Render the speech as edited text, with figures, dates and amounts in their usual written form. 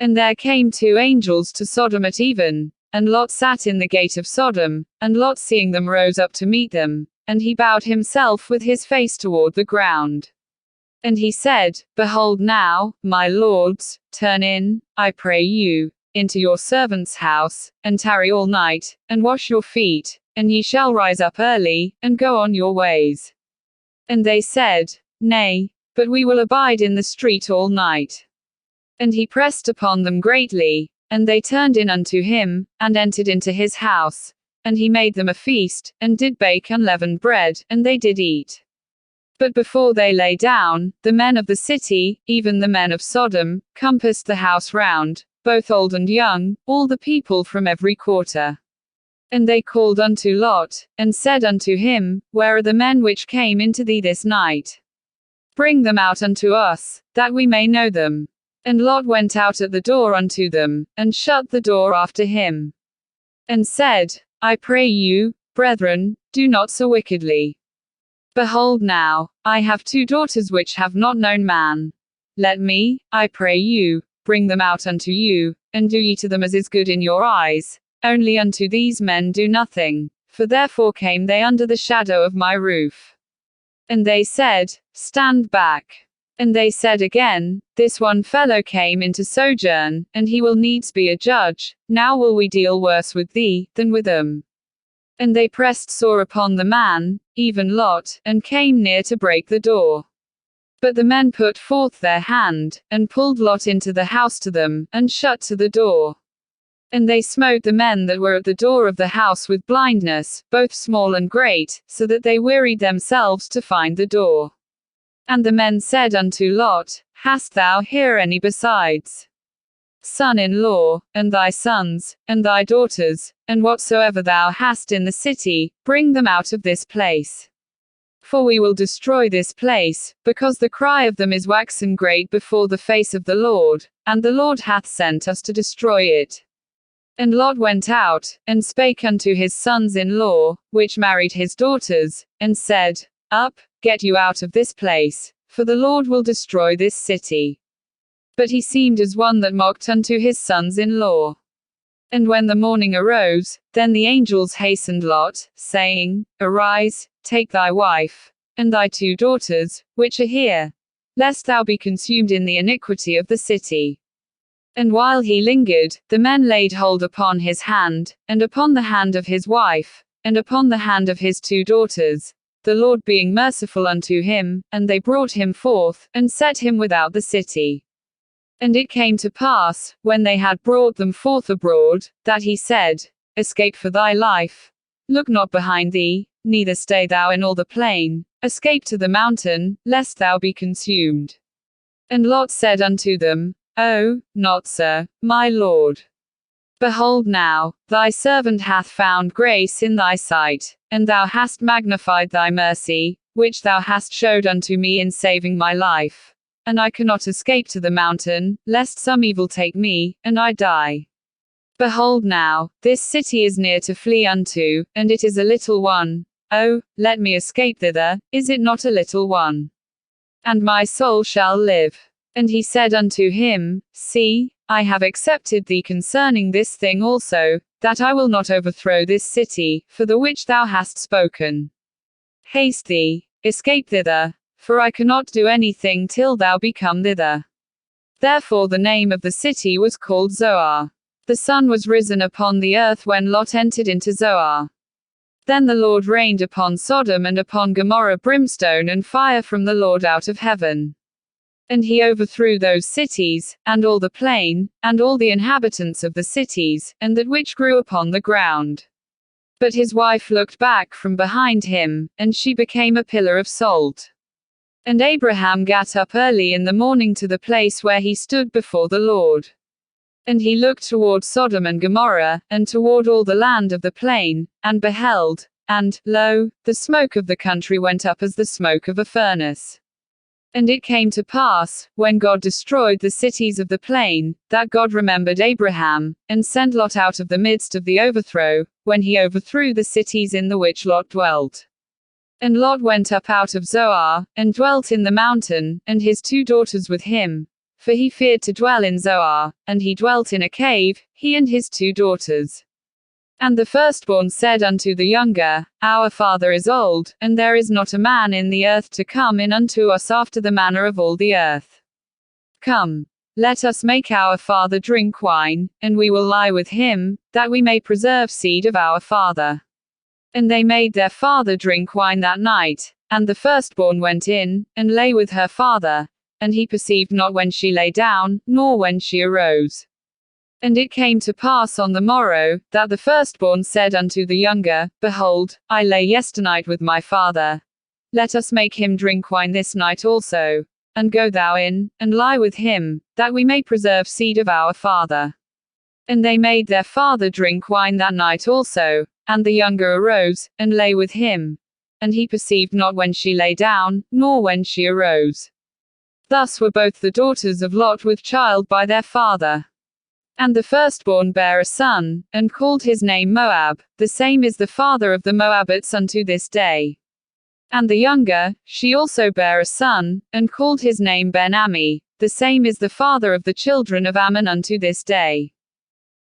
And there came 2 angels to Sodom at even, and Lot sat in the gate of Sodom, and Lot seeing them rose up to meet them, and he bowed himself with his face toward the ground. And he said, Behold now, my lords, turn in, I pray you, into your servant's house, and tarry all night, and wash your feet, and ye shall rise up early, and go on your ways. And they said, Nay, but we will abide in the street all night. And he pressed upon them greatly, and they turned in unto him, and entered into his house. And he made them a feast, and did bake unleavened bread, and they did eat. But before they lay down, the men of the city, even the men of Sodom, compassed the house round, both old and young, all the people from every quarter. And they called unto Lot, and said unto him, Where are the men which came into thee this night? Bring them out unto us, that we may know them. And Lot went out at the door unto them, and shut the door after him. And said, I pray you, brethren, do not so wickedly. Behold now, I have 2 daughters which have not known man. Let me, I pray you, bring them out unto you, and do ye to them as is good in your eyes. Only unto these men do nothing, for therefore came they under the shadow of my roof. And they said, Stand back. And they said again, This one fellow came into sojourn, and he will needs be a judge. Now will we deal worse with thee, than with them. And they pressed sore upon the man, even Lot, and came near to break the door. But the men put forth their hand, and pulled Lot into the house to them, and shut to the door. And they smote the men that were at the door of the house with blindness, both small and great, so that they wearied themselves to find the door. And the men said unto Lot, Hast thou here any besides son-in-law, and thy sons, and thy daughters, and whatsoever thou hast in the city, bring them out of this place. For we will destroy this place, because the cry of them is waxen great before the face of the Lord, and the Lord hath sent us to destroy it. And Lot went out, and spake unto his sons-in-law, which married his daughters, and said, Up, get you out of this place, for the Lord will destroy this city. But he seemed as one that mocked unto his sons-in-law. And when the morning arose, then the angels hastened Lot, saying, Arise, take thy wife, and thy 2 daughters, which are here, lest thou be consumed in the iniquity of the city. And while he lingered, the men laid hold upon his hand, and upon the hand of his wife, and upon the hand of his 2 daughters, the Lord being merciful unto him, and they brought him forth, and set him without the city. And it came to pass, when they had brought them forth abroad, that he said, Escape for thy life. Look not behind thee, neither stay thou in all the plain. Escape to the mountain, lest thou be consumed. And Lot said unto them, Oh, not so, my lord. Behold now, thy servant hath found grace in thy sight, and thou hast magnified thy mercy, which thou hast showed unto me in saving my life. And I cannot escape to the mountain, lest some evil take me, and I die. Behold now, this city is near to flee unto, and it is a little one. Oh, let me escape thither, is it not a little one? And my soul shall live. And he said unto him, See, I have accepted thee concerning this thing also, that I will not overthrow this city, for the which thou hast spoken. Haste thee, escape thither, for I cannot do anything till thou be come thither. Therefore the name of the city was called Zoar. The sun was risen upon the earth when Lot entered into Zoar. Then the Lord rained upon Sodom and upon Gomorrah brimstone and fire from the Lord out of heaven. And he overthrew those cities, and all the plain, and all the inhabitants of the cities, and that which grew upon the ground. But his wife looked back from behind him, and she became a pillar of salt. And Abraham gat up early in the morning to the place where he stood before the Lord. And he looked toward Sodom and Gomorrah, and toward all the land of the plain, and beheld, and, lo, the smoke of the country went up as the smoke of a furnace. And it came to pass, when God destroyed the cities of the plain, that God remembered Abraham, and sent Lot out of the midst of the overthrow, when he overthrew the cities in the which Lot dwelt. And Lot went up out of Zoar, and dwelt in the mountain, and his 2 daughters with him, for he feared to dwell in Zoar, and he dwelt in a cave, he and his 2 daughters. And the firstborn said unto the younger, Our father is old, and there is not a man in the earth to come in unto us after the manner of all the earth. Come, let us make our father drink wine, and we will lie with him, that we may preserve seed of our father. And they made their father drink wine that night, and the firstborn went in, and lay with her father, and he perceived not when she lay down, nor when she arose. And it came to pass on the morrow, that the firstborn said unto the younger, Behold, I lay yesternight with my father. Let us make him drink wine this night also. And go thou in, and lie with him, that we may preserve seed of our father. And they made their father drink wine that night also, and the younger arose, and lay with him. And he perceived not when she lay down, nor when she arose. Thus were both the daughters of Lot with child by their father. And the firstborn bare a son, and called his name Moab, the same is the father of the Moabites unto this day. And the younger, she also bare a son, and called his name Ben-Ammi, the same is the father of the children of Ammon unto this day.